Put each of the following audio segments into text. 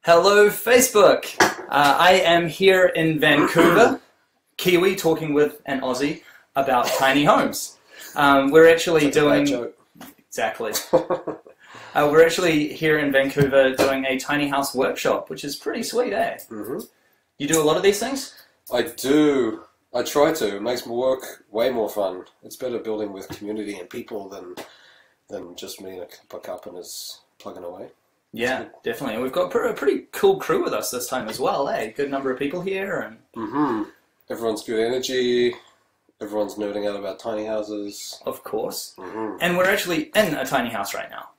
Hello, Facebook. I am here in Vancouver, Kiwi, talking with an Aussie about tiny homes. We're actually doing exactly. We're actually here in Vancouver doing a tiny house workshop, which is pretty sweet, eh? Mm-hmm. You do a lot of these things? I do. I try to. It makes my work way more fun. It's better building with community and people than just me and a couple of carpenters plugging away. Yeah, definitely. And we've got a pretty cool crew with us this time as well, eh? Good number of people here. And Everyone's good energy. Everyone's nerding out about tiny houses. Of course. And we're actually in a tiny house right now.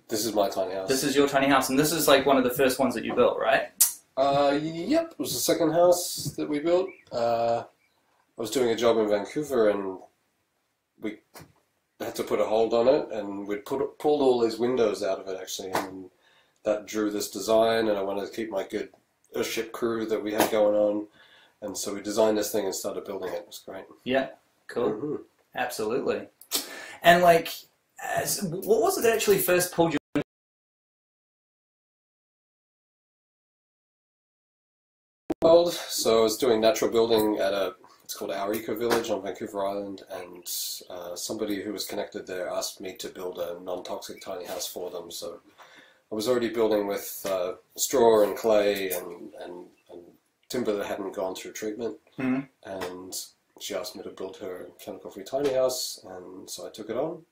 This is my tiny house. This is your tiny house, and this is like one of the first ones that you built, right? Yep. It was the second house that we built. I was doing a job in Vancouver, and we had to put a hold on it, and we'd pulled all these windows out of it, actually, and that drew this design, and I wanted to keep my good Earthship crew that we had going on, and so we designed this thing and started building it. It was great. Yeah, cool. Absolutely. And like, what was it that actually first pulled you into the world? So I was doing natural building at it's called Our Eco Village on Vancouver Island, and somebody who was connected there asked me to build a non-toxic tiny house for them. So I was already building with straw and clay and timber that hadn't gone through treatment, and she asked me to build her a chemical-free tiny house, and so I took it on.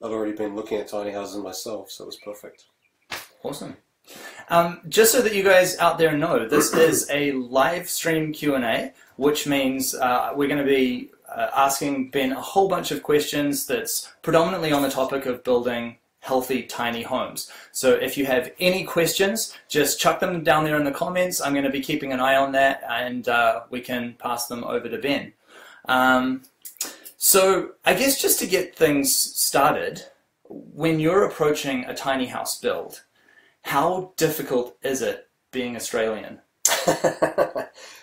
I'd already been looking at tiny houses myself, so it was perfect. Awesome. Just so that you guys out there know, this is a live stream Q&A, which means we're going to be asking Ben a whole bunch of questions that's predominantly on the topic of building healthy tiny homes. So if you have any questions, just chuck them down there in the comments. I'm going to be keeping an eye on that, and we can pass them over to Ben. So I guess just to get things started, when you're approaching a tiny house build, how difficult is it being Australian?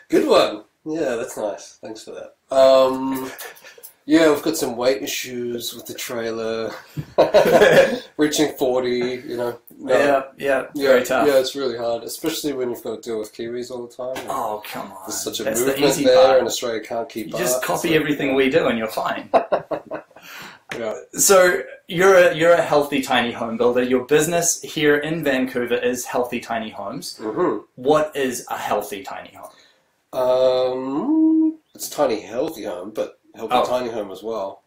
Good one. Yeah, that's nice. Thanks for that. Yeah, we've got some weight issues with the trailer. Reaching 40, you know. No. Yeah, very tough. Yeah, it's really hard, especially when you've got to deal with Kiwis all the time. Oh, come on. There's such a That's movement the easy there, part. and Australia can't keep up. You just copy everything we do and you're fine. Yeah. So you're a healthy tiny home builder. Your business here in Vancouver is Healthy Tiny Homes. What is a healthy tiny home? It's a tiny healthy home, but healthy tiny home as well.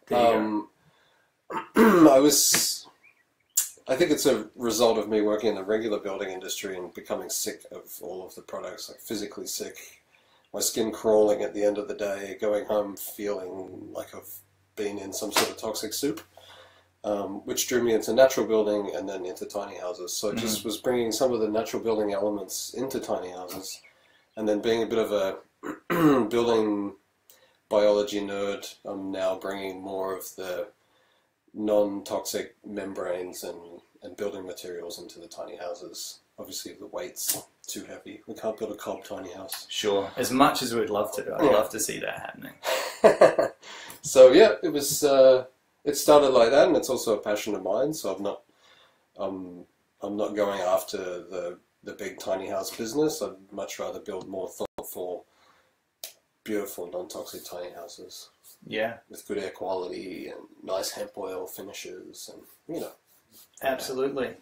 I think it's a result of me working in the regular building industry and becoming sick of all of the products, like physically sick, my skin crawling at the end of the day, going home feeling like I've been in some sort of toxic soup, which drew me into natural building and then into tiny houses. So it just was bringing some of the natural building elements into tiny houses, and then being a bit of a building biology nerd, I'm now bringing more of the non-toxic membranes and building materials into the tiny houses. Obviously the weight's too heavy. We can't build a cob tiny house. Sure. As much as we'd love to. I'd love to see that happening. So yeah, it was. It started like that, and it's also a passion of mine. So I'm not going after the big tiny house business. I'd much rather build more thoughtful, beautiful, non-toxic tiny houses. Yeah. With good air quality and nice hemp oil finishes, and you know. Absolutely.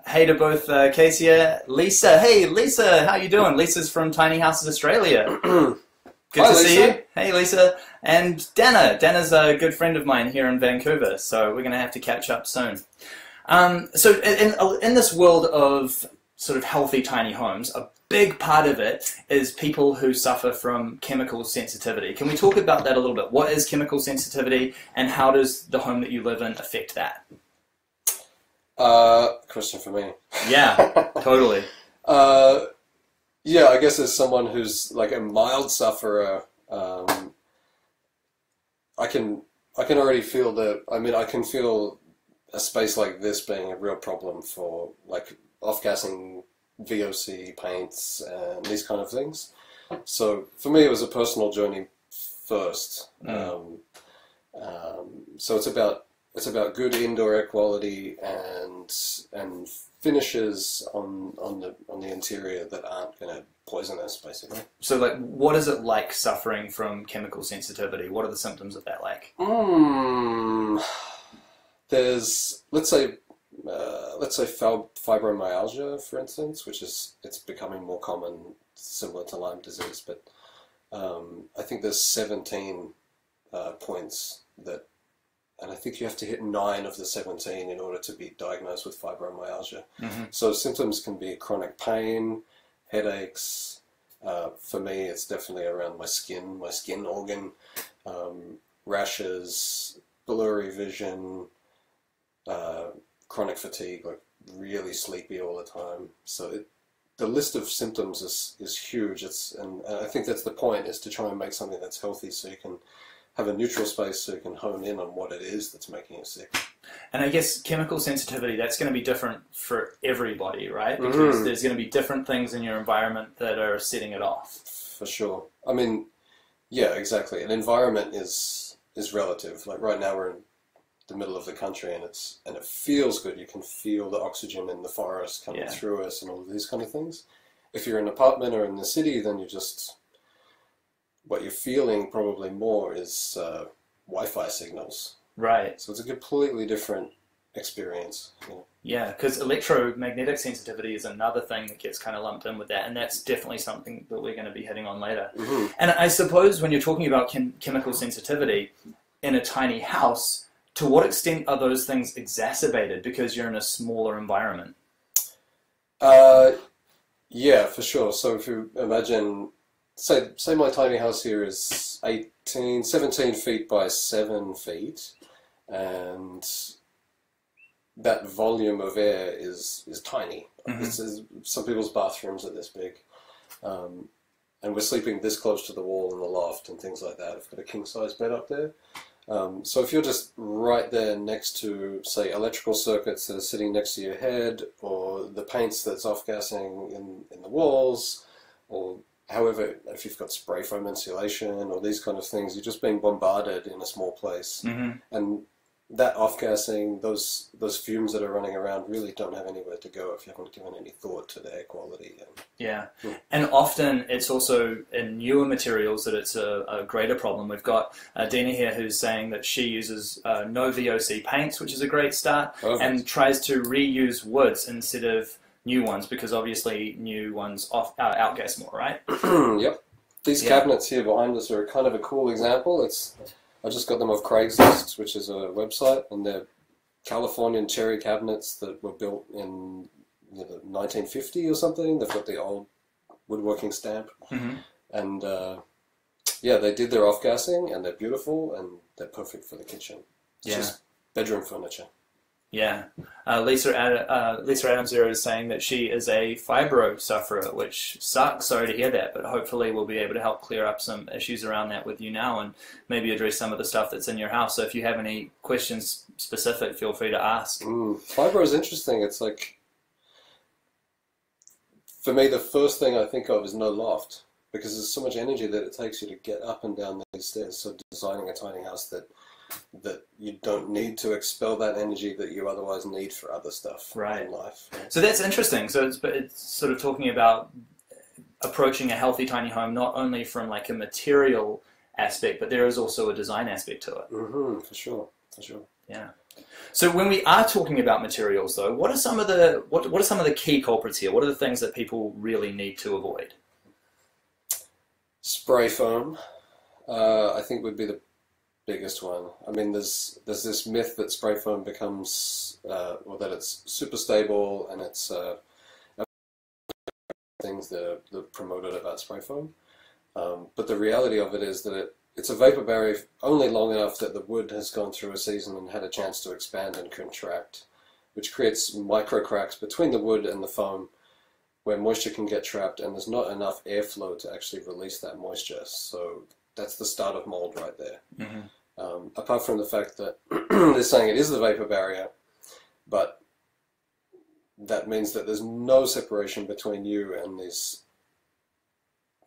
Hey to both Casey, Lisa. Hey Lisa, how you doing? Lisa's from Tiny Houses Australia. Good Hi, to see Lisa. you. Hey Lisa. And Dana. Dana's a good friend of mine here in Vancouver, so we're going to have to catch up soon. So in this world of sort of healthy tiny homes, a big part of it is people who suffer from chemical sensitivity. Can we talk about that a little bit? What is chemical sensitivity, and how does the home that you live in affect that? Question for me. Yeah, totally. Yeah, I guess as someone who's like a mild sufferer, I can already feel I can feel a space like this being a real problem for like off-gassing VOC paints and these kind of things. So for me, it was a personal journey first. So it's about it's about good indoor air quality and finishes on the interior that aren't going to poison us, basically. So, like, what is it like suffering from chemical sensitivity? What are the symptoms of that like? There's, let's say fibromyalgia, for instance, which it's becoming more common, similar to Lyme disease, but I think there's 17 points that, and I think you have to hit 9 of the 17 in order to be diagnosed with fibromyalgia. Mm-hmm. So symptoms can be chronic pain, headaches. For me, it's definitely around my skin organ, rashes, blurry vision, chronic fatigue, like really sleepy all the time. So the list of symptoms is huge. And I think that's the point, is to try and make something that's healthy so you can have a neutral space so you can hone in on what it is that's making you sick. And I guess chemical sensitivity, that's going to be different for everybody, right? Because there's going to be different things in your environment that are setting it off. For sure. I mean, yeah, exactly. An environment is relative. Like right now we're in the middle of the country and it feels good. You can feel the oxygen in the forest coming through us and all of these kind of things. If you're in an apartment or in the city, then what you're feeling probably more is Wi-Fi signals. Right. So it's a completely different experience. Yeah, because electromagnetic sensitivity is another thing that gets kind of lumped in with that, and that's definitely something that we're going to be hitting on later. Mm-hmm. And I suppose when you're talking about chemical sensitivity in a tiny house, to what extent are those things exacerbated because you're in a smaller environment? Yeah, for sure. So if you imagine, say my tiny house here is 17 feet by 7 feet, and that volume of air is tiny. Mm-hmm. Some people's bathrooms are this big, and we're sleeping this close to the wall in the loft and things like that. I've got a king-size bed up there. So if you're just right there next to, say, electrical circuits that are sitting next to your head, or the paints that's off-gassing in the walls, or however, if you've got spray foam insulation or these kind of things, you're just being bombarded in a small place. Mm-hmm. And that off-gassing, those fumes that are running around really don't have anywhere to go if you haven't given any thought to the air quality. Yeah. And often it's also in newer materials that it's a greater problem. We've got Dina here who's saying that she uses no VOC paints, which is a great start, and tries to reuse woods instead of new ones, because obviously new ones outgas more, right? Yep. These cabinets here behind us are kind of a cool example. I just got them off Craigslist, which is a website, and they're Californian cherry cabinets that were built in 1950 or something. They've got the old woodworking stamp. Mm-hmm. And they did their off-gassing, and they're beautiful, and they're perfect for the kitchen. It's just bedroom furniture. Yeah. Lisa Adams there is saying that she is a fibro sufferer, which sucks. Sorry to hear that, but hopefully we'll be able to help clear up some issues around that with you now and maybe address some of the stuff that's in your house. So if you have any questions specific, feel free to ask. Fibro is interesting. It's like, for me, the first thing I think of is no loft, because there's so much energy that it takes you to get up and down these stairs. So designing a tiny house that you don't need to expel that energy that you otherwise need for other stuff in life. So that's interesting. So it's sort of talking about approaching a healthy tiny home not only from like a material aspect, but there is also a design aspect to it. Mm-hmm, for sure. Yeah. So when we are talking about materials, though, what are some of the key culprits here? What are the things that people really need to avoid? Spray foam, I think, would be the biggest one. I mean, there's this myth that spray foam becomes, that it's super stable, and it's things that are promoted about spray foam. But the reality of it is that it's a vapor barrier only long enough that the wood has gone through a season and had a chance to expand and contract, which creates micro cracks between the wood and the foam where moisture can get trapped, and there's not enough airflow to actually release that moisture. So that's the start of mold right there. Mm-hmm. Apart from the fact that they're saying it is the vapor barrier, but that means that there's no separation between you and these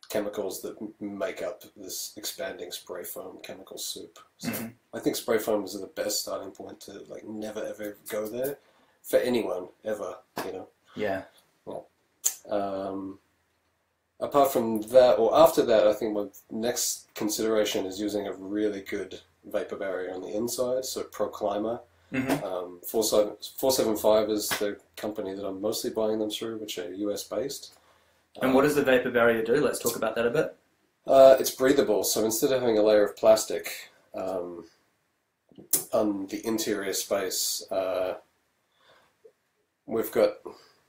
chemicals that make up this expanding spray foam chemical soup. So Mhm. I think spray foam is the best starting point to like never ever go there for anyone ever, you know. Yeah. Apart from that, or after that, I think my next consideration is using a really good vapor barrier on the inside, so ProClimber. Mm-hmm. 475 is the company that I'm mostly buying them through, which are US based. And what does the vapor barrier do? Let's talk about that a bit. It's breathable, so instead of having a layer of plastic on the interior space, we've got,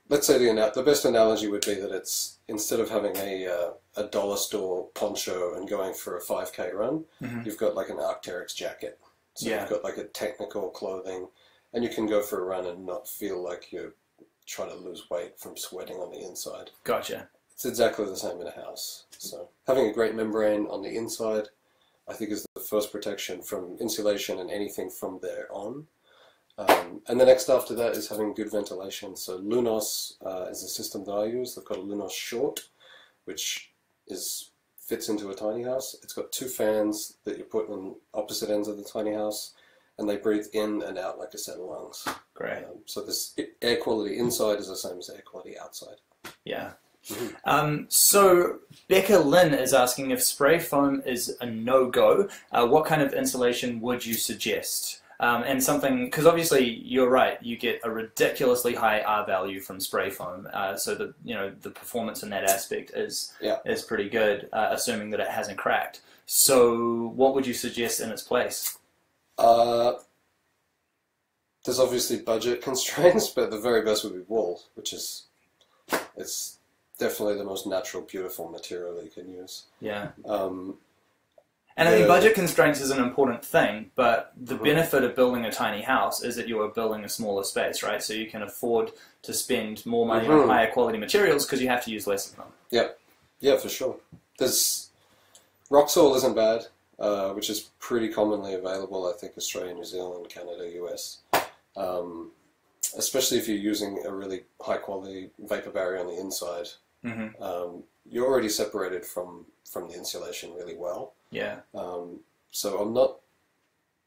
let's say the best analogy would be that it's, instead of having a dollar store poncho and going for a 5K run, Mm-hmm. you've got like an Arc'teryx jacket. So Yeah. you've got like a technical clothing, and you can go for a run and not feel like you're trying to lose weight from sweating on the inside. Gotcha. It's exactly the same in a house. So having a great membrane on the inside, I think, is the first protection from insulation and anything from there on. And the next after that is having good ventilation. So Lunos is the system that I use. They've got a Lunos Short, which fits into a tiny house. It's got 2 fans that you put on opposite ends of the tiny house, and they breathe in and out like a set of lungs. Great. So this air quality inside is the same as air quality outside. Yeah. Mm-hmm. So Becca Lynn is asking if spray foam is a no-go. What kind of insulation would you suggest? And something, because obviously you're right, you get a ridiculously high R value from spray foam. So the performance in that aspect is pretty good, assuming that it hasn't cracked. So what would you suggest in its place? There's obviously budget constraints, but the very best would be wool, which is it's definitely the most natural, beautiful material that you can use. Yeah. And I mean, Yeah. budget constraints is an important thing, but the benefit of building a tiny house is that you are building a smaller space, right? So you can afford to spend more money on higher quality materials because you have to use less of them. Yeah, for sure. There's rock soil isn't bad, which is pretty commonly available, I think, Australia, New Zealand, Canada, US. Especially if you're using a really high quality vapor barrier on the inside. Mm-hmm. You're already separated from the insulation really well. Yeah. So I'm not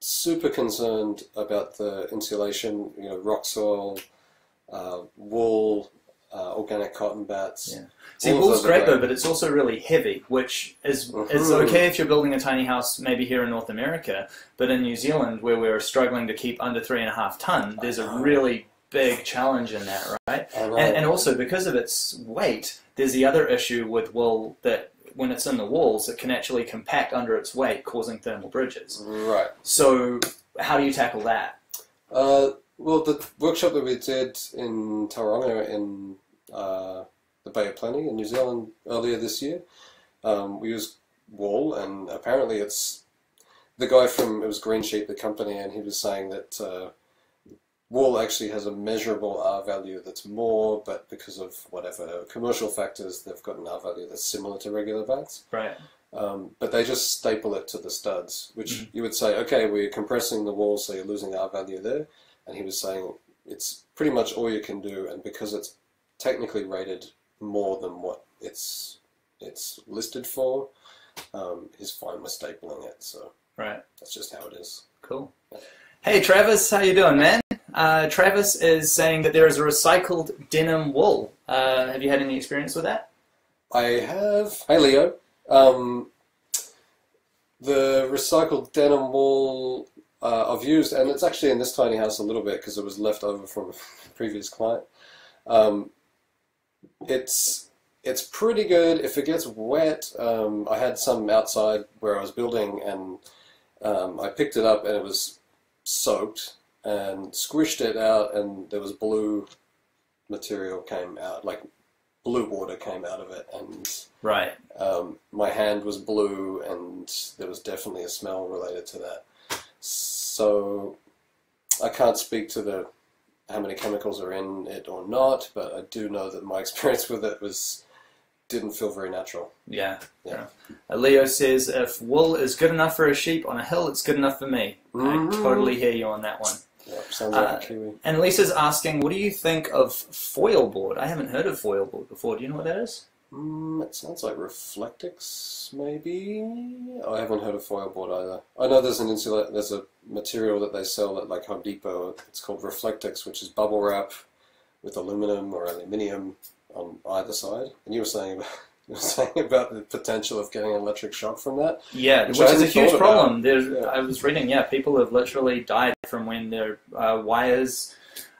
super concerned about the insulation, rock soil, wool, organic cotton bats. Yeah. See, wool's great though, but it's also really heavy, which is okay if you're building a tiny house maybe here in North America, but in New Zealand, where we're struggling to keep under 3.5 ton, there's a really big challenge in that, right? And also because of its weight, there's the other issue with wool that when it's in the walls, it can actually compact under its weight, causing thermal bridges. Right. So how do you tackle that? Well, the workshop that we did in Tauranga in the Bay of Plenty in New Zealand earlier this year, we used wool, and apparently it's the guy it was Green Sheep, the company, and he was saying that wool actually has a measurable R value that's more, but because of whatever commercial factors, they've got an R value that's similar to regular bats. Right. But they just staple it to the studs, which you would say, okay, we're compressing the wool, so you're losing R value there. And he was saying it's pretty much all you can do, and because it's technically rated more than what it's listed for, he's fine with stapling it. So right. That's just how it is. Cool. Hey Travis, how you doing, man? Travis is saying that there is a recycled denim wool. Have you had any experience with that? I have. Hey Leo. The recycled denim wool I've used, and it's actually in this tiny house a little bit because it was left over from a previous client. It's pretty good. If it gets wet, I had some outside where I was building, and I picked it up and it was soaked, and squished it out, and there was blue material came out, like blue water came out of it, and right. My hand was blue, and there was definitely a smell related to that. So I can't speak to how many chemicals are in it or not, but I do know that my experience with it didn't feel very natural. Yeah. Leo says, if wool is good enough for a sheep on a hill, it's good enough for me. I totally hear you on that one. Yep, sounds like a Kiwi. And Lisa's asking, what do you think of foil board? I haven't heard of foil board before. Do you know what that is? It sounds like Reflectix, maybe. I haven't heard of foil board either. I know there's there's a material that they sell at like Home Depot. It's called Reflectix, which is bubble wrap with aluminum or aluminium on either side. And you were saying about the potential of getting electric shock from that. Yeah, which is a huge problem. I was reading, people have literally died from when their wires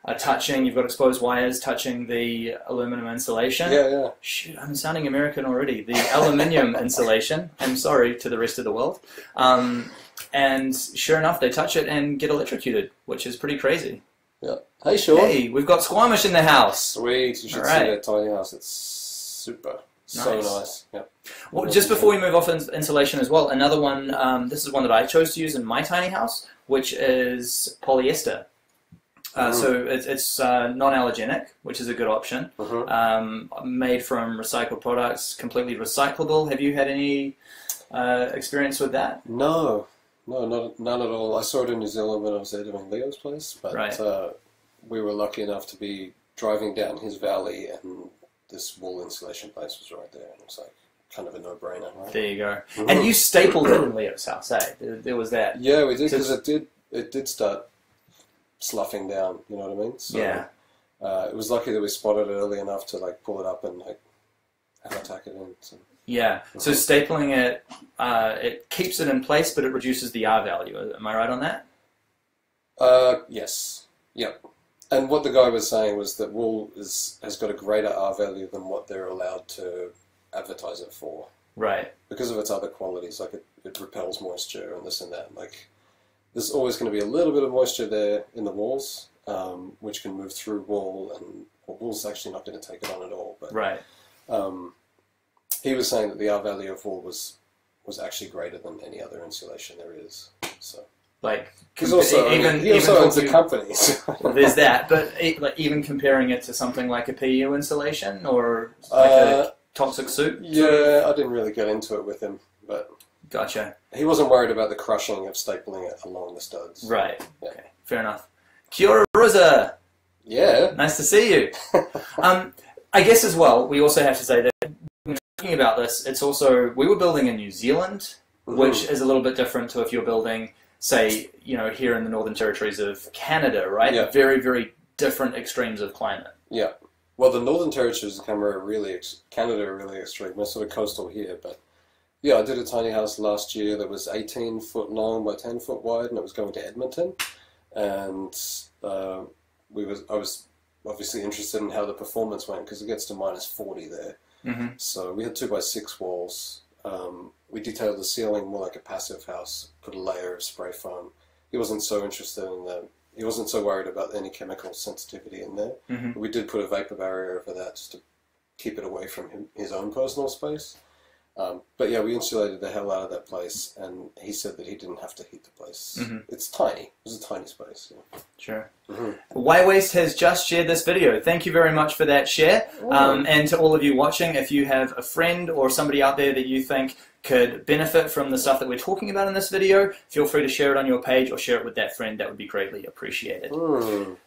are touching, you've got exposed wires touching the aluminum insulation. Yeah. Shoot, I'm sounding American already. The aluminium insulation. I'm sorry to the rest of the world. And sure enough, they touch it and get electrocuted, which is pretty crazy. Yeah. Hey, Sean. Hey, we've got Squamish in the house. Sweet. You should see that tiny house. It's super. So nice. Yeah. Well, just before we move off insulation as well, another one, this is one that I chose to use in my tiny house, which is polyester. So it's non-allergenic, which is a good option. Made from recycled products, completely recyclable. Have you had any experience with that? No, none at all. I saw it in New Zealand when I was there doing Leo's place, but we were lucky enough to be driving down his valley, and this wool insulation place was right there, and it was like kind of a no-brainer. Right? There you go. And you stapled it in Leo's house, eh? There was that. Yeah, we did, because it did start sloughing down, you know what I mean? So, it was lucky that we spotted it early enough to like pull it up and like hammer tack it in. So. Yeah, so stapling it, it keeps it in place, but it reduces the R value. Am I right on that? Yes. Yep. And what the guy was saying was that wool has got a greater R value than what they're allowed to advertise it for. Right. Because of its other qualities, like it repels moisture and this and that. Like, there's always going to be a little bit of moisture there in the walls, which can move through wool, and wool's actually not going to take it on at all. But he was saying that the R value of wool was actually greater than any other insulation there is. So, like, he also owns a company. So. There's that, but even comparing it to something like a PU insulation or like a toxic soup. Yeah, I didn't really get into it with him, but. Gotcha. He wasn't worried about the crushing of stapling it along the studs. Right. Yeah. Okay. Fair enough. Kia ora, Rosa. Yeah. Nice to see you. I guess as well, we also have to say that when talking about this, it's also, we were building in New Zealand, which is a little bit different to if you're building, say, here in the Northern Territories of Canada, right? Yeah. Very, very different extremes of climate. Yeah. Well, the Northern Territories of Canada are really extreme. We're sort of coastal here, but yeah, I did a tiny house last year that was 18 foot long by 10 foot wide, and it was going to Edmonton. And I was obviously interested in how the performance went, because it gets to -40 there. So we had 2x6 walls. We detailed the ceiling more like a passive house, put a layer of spray foam. He wasn't so interested in he wasn't so worried about any chemical sensitivity in there. But we did put a vapor barrier over that just to keep it away from his own personal space. But yeah, we insulated the hell out of that place, and he said that he didn't have to heat the place. It's tiny. It was a tiny space. Yeah. Sure. Y-Waste has just shared this video. Thank you very much for that share. And to all of you watching, if you have a friend or somebody out there that you think could benefit from the stuff that we're talking about in this video, feel free to share it on your page or share it with that friend. That would be greatly appreciated.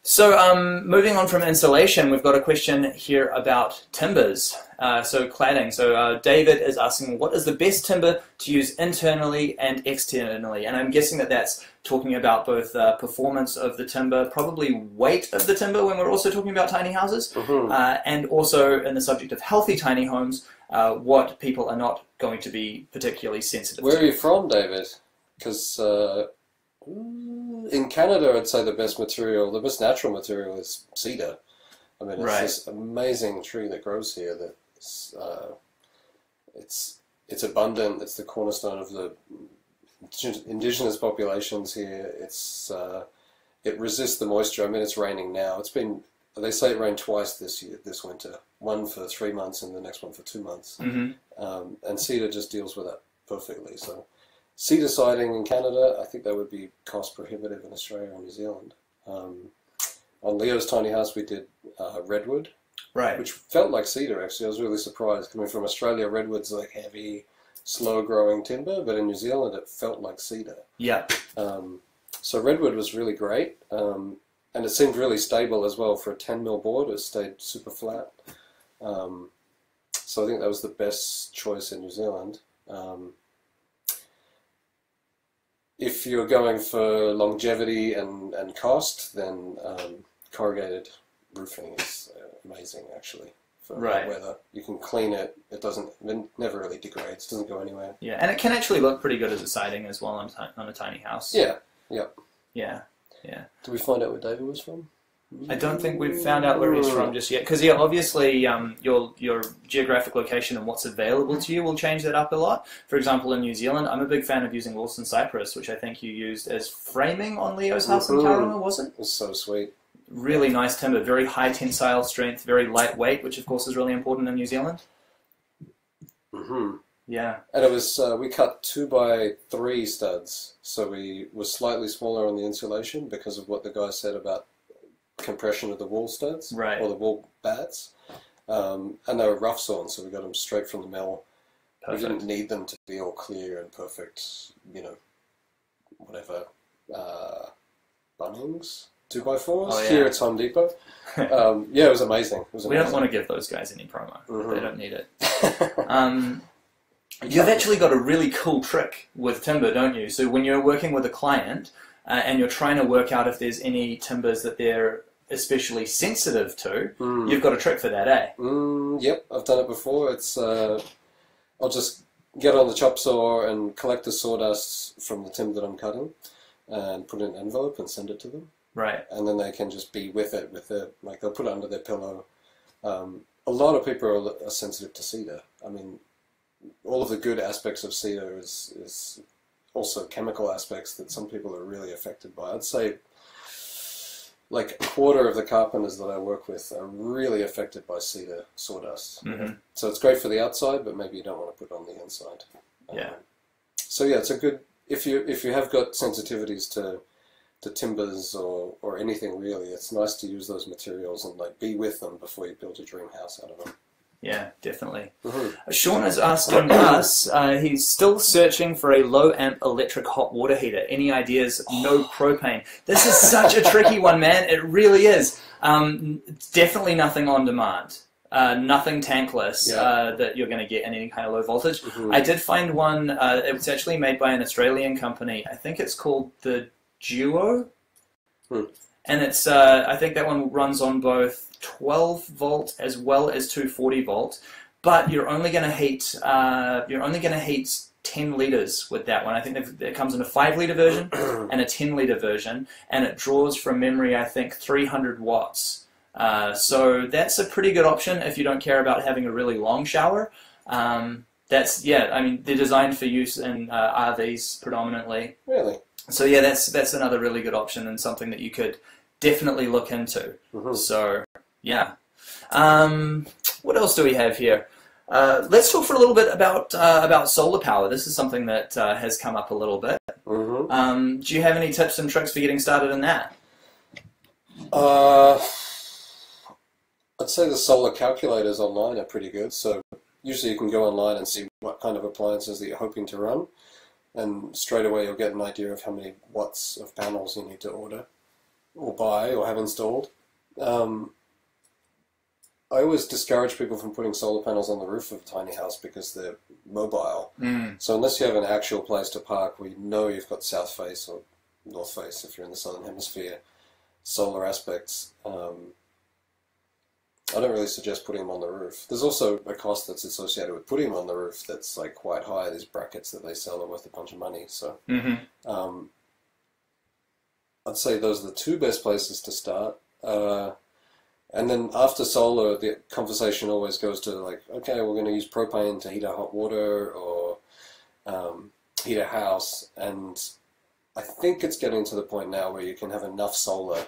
So moving on from insulation, we've got a question here about timbers. So cladding. So David is asking, what is the best timber to use internally and externally? And I'm guessing that that's talking about both performance of the timber, probably weight of the timber when we're also talking about tiny houses, and also in the subject of healthy tiny homes, what people are not going to be particularly sensitive to. Where are you from, David? Because in Canada, I'd say the best natural material is cedar. I mean, it's this amazing tree that grows here that it's abundant. It's the cornerstone of the indigenous populations here. It resists the moisture. I mean, it's raining now. They say it rained twice this winter. One for 3 months and the next one for 2 months. And cedar just deals with that perfectly. So cedar siding in Canada, I think that would be cost prohibitive in Australia or New Zealand. On Leo's tiny house, we did redwood, which felt like cedar, actually. I was really surprised. Coming from Australia, redwood's like heavy, slow-growing timber, but in New Zealand, it felt like cedar. Yeah. So redwood was really great, and it seemed really stable as well. For a 10 mil board, it stayed super flat. So I think that was the best choice in New Zealand. If you're going for longevity and cost, then corrugated roofing is amazing, actually, for Right. weather. You can clean it. It never really degrades. Doesn't go anywhere. Yeah, and it can actually look pretty good as a siding as well on a tiny house. Yeah. Yep. Yeah. Yeah. Did we find out where David was from? I don't think we've found out where he's from just yet, because obviously your geographic location and what's available to you will change that up a lot. For example, in New Zealand, I'm a big fan of using Lawson cypress, which I think you used as framing on Leo's house in Tauranga, wasn't it? It was so sweet. Really nice timber, very high tensile strength, very lightweight, which of course is really important in New Zealand. Mm-hmm. Yeah. And it was we cut 2x3 studs, so we were slightly smaller on the insulation because of what the guy said about compression of the wall studs, right, or the wall bats, and they were rough sawn, so we got them straight from the mill. Perfect. We didn't need them to be all clear and perfect, whatever, Bunnings 2x4s. Oh, yeah. Here at Home Depot. Yeah, it was amazing. We don't want to give those guys any promo. Mm-hmm. They don't need it. You've actually got a really cool trick with timber, don't you? So when you're working with a client and you're trying to work out if there's any timbers that they're especially sensitive to, you've got a trick for that, eh? Yep, I've done it before. It's I'll just get on the chop saw and collect the sawdust from the timber that I'm cutting and put it in an envelope and send it to them. Right. And then they can just be with it, like they'll put it under their pillow. A lot of people are sensitive to cedar. I mean, all of the good aspects of cedar is also chemical aspects that some people are really affected by. I'd say like a quarter of the carpenters that I work with are really affected by cedar sawdust. Mm-hmm. So it's great for the outside, but maybe you don't want to put it on the inside. Yeah. So yeah, it's a good, if you have got sensitivities to timbers or anything really, it's nice to use those materials and like be with them before you build your dream house out of them. Yeah, definitely. Mm-hmm. Sean is asking us, he's still searching for a low-amp electric hot water heater. Any ideas? No propane. This is such a tricky one, man. It really is. Definitely nothing on demand. Nothing tankless that you're going to get in any kind of low voltage. Mm-hmm. I did find one, it was actually made by an Australian company. I think it's called the Duo. And it's I think that one runs on both 12 volt as well as 240 volt, but you're only going to heat 10 liters with that one. I think it comes in a 5 liter version and a 10 liter version, and it draws from memory I think 300 watts. So that's a pretty good option if you don't care about having a really long shower. I mean they're designed for use in RVs predominantly. Really? So yeah, that's another really good option and something that you could definitely look into. Mm-hmm. So yeah. What else do we have here? Let's talk for a little bit about solar power. This is something that has come up a little bit. Mm-hmm. Do you have any tips and tricks for getting started in that? I'd say the solar calculators online are pretty good. So usually you can go online and see what kind of appliances that you're hoping to run, and straight away you'll get an idea of how many watts of panels you need to order or buy or have installed. I always discourage people from putting solar panels on the roof of a tiny house because they're mobile. So unless you have an actual place to park where you know you've got south face or north face if you're in the southern hemisphere solar aspects, I don't really suggest putting them on the roof. There's also a cost that's associated with putting them on the roof that's like quite high. These brackets that they sell are worth a bunch of money. So I'd say those are the two best places to start. And then after solar, the conversation always goes to like, okay, we're going to use propane to heat our hot water or heat a house. And I think it's getting to the point now where you can have enough solar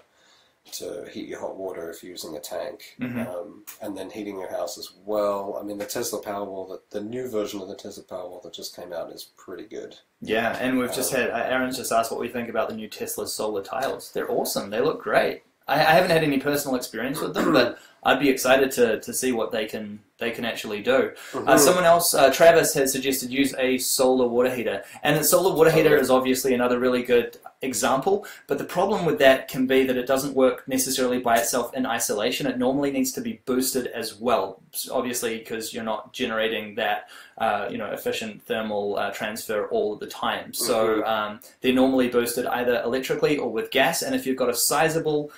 to heat your hot water if you're using a tank, and then heating your house as well. I mean, the Tesla Powerwall, the new version of the Tesla Powerwall that just came out is pretty good. Yeah, and we've just had, Aaron's just asked what we think about the new Tesla solar tiles. They're awesome. They look great. I haven't had any personal experience with them, but I'd be excited to see what they can they can actually do. Someone else, Travis, has suggested use a solar water heater. And a solar water heater is obviously another really good example, but the problem with that can be that it doesn't work necessarily by itself in isolation. It normally needs to be boosted as well, obviously, because you're not generating that efficient thermal transfer all of the time. So they're normally boosted either electrically or with gas, and if you've got a sizable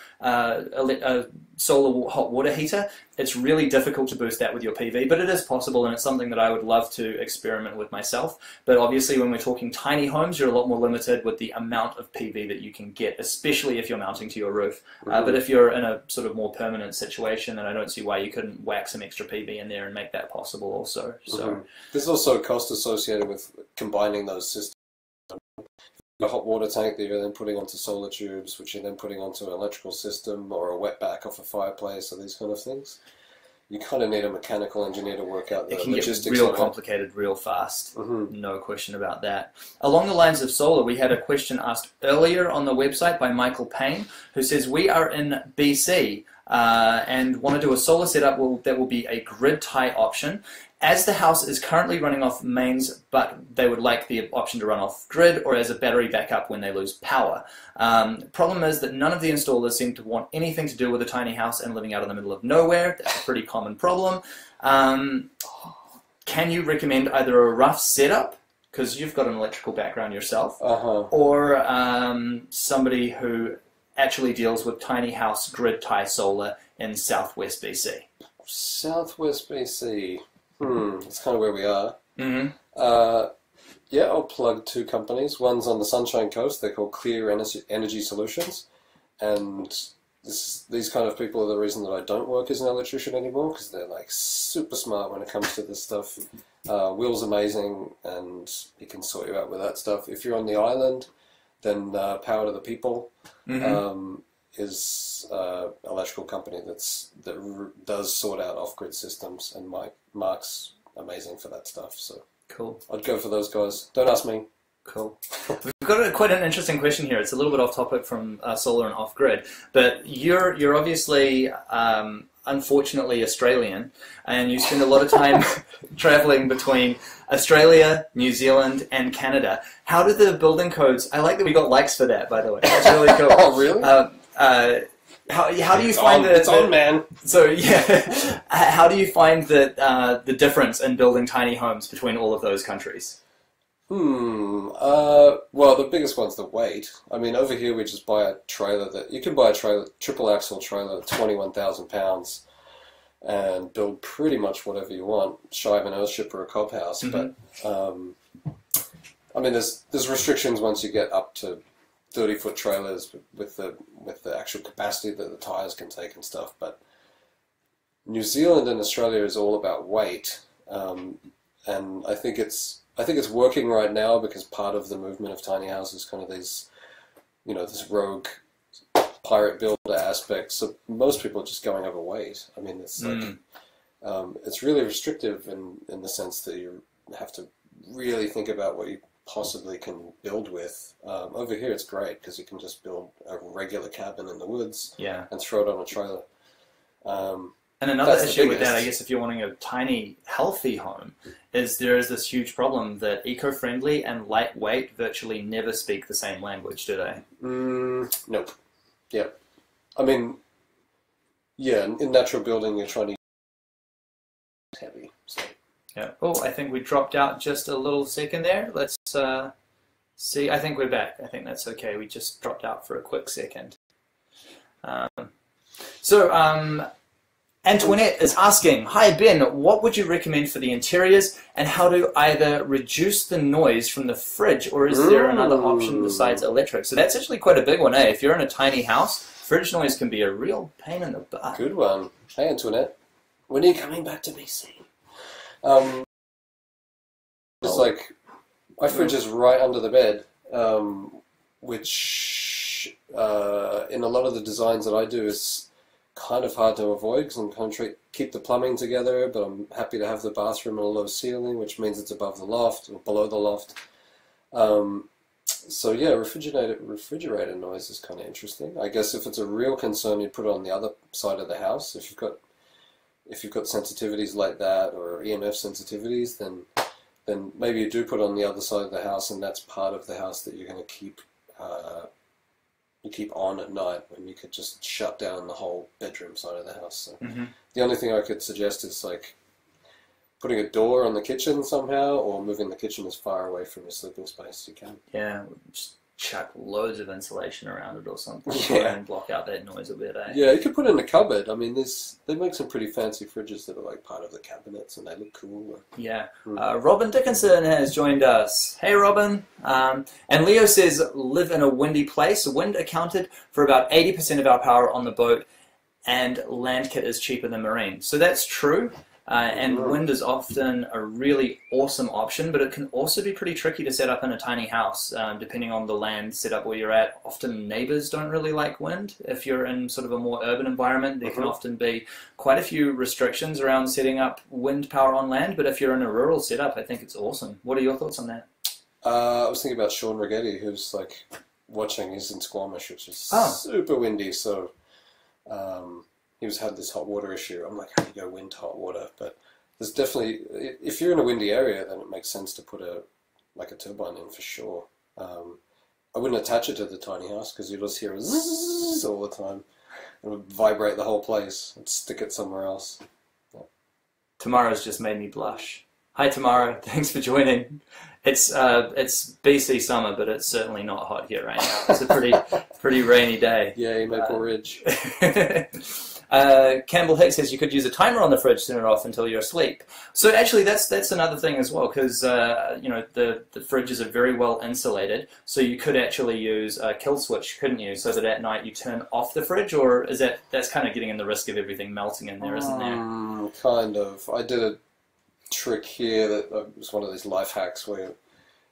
solar hot water heater, it's really difficult to boost that with your PV, but it is possible, and it's something that I would love to experiment with myself. But obviously when we're talking tiny homes, you're a lot more limited with the amount of PV that you can get, especially if you're mounting to your roof. But if you're in a sort of more permanent situation, then I don't see why you couldn't whack some extra PV in there and make that possible also. So there's also a cost associated with combining those systems. A hot water tank that you're then putting onto solar tubes, which you're then putting onto an electrical system or a wetback off a fireplace, or these kind of things. You kind of need a mechanical engineer to work out the logistics. It can get real complicated real fast. No question about that. Along the lines of solar, we had a question asked earlier on the website by Michael Payne, who says, we are in BC and want to do a solar setup that will be a grid tie option. As the house is currently running off mains, but they would like the option to run off grid or as a battery backup when they lose power. Problem is that none of the installers seem to want anything to do with a tiny house and living out in the middle of nowhere. That's a pretty common problem. Can you recommend either a rough setup, because you've got an electrical background yourself, or somebody who actually deals with tiny house grid tie solar in southwest BC? Southwest BC. That's kind of where we are. Yeah, I'll plug two companies. One's on the Sunshine Coast. They're called Clear Energy Solutions. And these kind of people are the reason that I don't work as an electrician anymore, because they're like super smart when it comes to this stuff. Will's amazing, and he can sort you out with that stuff. If you're on the island, then Power to the People is an electrical company that does sort out off-grid systems, and Mark's amazing for that stuff. So cool. I'd go for those guys. Don't ask me. Cool. We've got quite an interesting question here. It's a little bit off topic from solar and off-grid, but you're obviously, unfortunately, Australian, and you spend a lot of time traveling between Australia, New Zealand, and Canada. How do the building codes? I like that we got likes for that, by the way. That's really cool. Oh, really? How do you find It's on, man. So yeah, how do you find that the difference in building tiny homes between all of those countries? Well, the biggest one's the weight. I mean, over here we just buy a trailer you can buy a triple axle trailer, 21,000 pounds, and build pretty much whatever you want, shy of an earthship or a cob house. But I mean, there's restrictions once you get up to 30-foot trailers with the actual capacity that the tires can take and stuff. But New Zealand and Australia is all about weight, and I think it's working right now because part of the movement of tiny houses, kind of these, this rogue pirate builder aspect. So most people are just going overweight. I mean, it's like it's really restrictive in the sense that you have to really think about what you possibly can build with. Over here it's great because you can just build a regular cabin in the woods and throw it on a trailer. And another issue with that, I guess, if you're wanting a tiny, healthy home, is there is this huge problem that eco-friendly and lightweight virtually never speak the same language, do they? Nope. Yeah. I mean, yeah, in natural building you're trying to use heavy. So. Yeah. Oh, I think we dropped out just a little second there. Let's see. I think we're back. I think that's okay. We just dropped out for a quick second. Antoinette is asking, hi Ben, what would you recommend for the interiors and how to either reduce the noise from the fridge, or is there another option besides electric? So that's actually quite a big one, eh? If you're in a tiny house, fridge noise can be a real pain in the butt. Good one. Hey Antoinette, when are you coming back to BC? It's like, my fridge is right under the bed, which in a lot of the designs that I do is kind of hard to avoid because I'm kind of keep the plumbing together, but I'm happy to have the bathroom in a low ceiling, which means it's above the loft or below the loft. So yeah, refrigerator noise is kind of interesting. I guess if it's a real concern, you'd put it on the other side of the house. If if you've got sensitivities like that or EMF sensitivities, then maybe you do put on the other side of the house, and that's part of the house that you're going to keep on at night, when you could just shut down the whole bedroom side of the house. So the only thing I could suggest is like putting a door on the kitchen somehow, or moving the kitchen as far away from your sleeping space as you can. Yeah, just chuck loads of insulation around it or something, and block out that noise a bit. Yeah, you could put it in a cupboard. I mean, they make some pretty fancy fridges that are like part of the cabinets, and they look cool. Yeah. Robin Dickinson has joined us. Hey, Robin. And Leo says, live in a windy place. Wind accounted for about 80% of our power on the boat, and land kit is cheaper than marine. So that's true. And wind is often a really awesome option, but it can also be pretty tricky to set up in a tiny house, depending on the land setup where you're at. Often neighbors don't really like wind. If you're in sort of a more urban environment, there can often be quite a few restrictions around setting up wind power on land, but if you're in a rural setup, I think it's awesome. What are your thoughts on that? I was thinking about Sean Rigetti, who's like watching. He's in Squamish, which is super windy, so... he was had this hot water issue. I'm like, how do you go wind to hot water? But there's definitely, if you're in a windy area, then it makes sense to put a turbine in for sure. I wouldn't attach it to the tiny house, because you'll just hear a zzz all the time. It would vibrate the whole place. I'd stick it somewhere else. Yeah. Tamara's just made me blush. Hi Tamara, thanks for joining. It's BC summer, but it's certainly not hot here right now. It's a pretty rainy day. Yeah, Maple Ridge. Campbell Hicks says you could use a timer on the fridge to turn it off until you're asleep. So actually, that's another thing as well, because the fridges are very well insulated. So you could actually use a kill switch, couldn't you? So that at night you turn off the fridge, or is that's kind of getting in the risk of everything melting in there, isn't there? Kind of. I did a trick here that was one of these life hacks where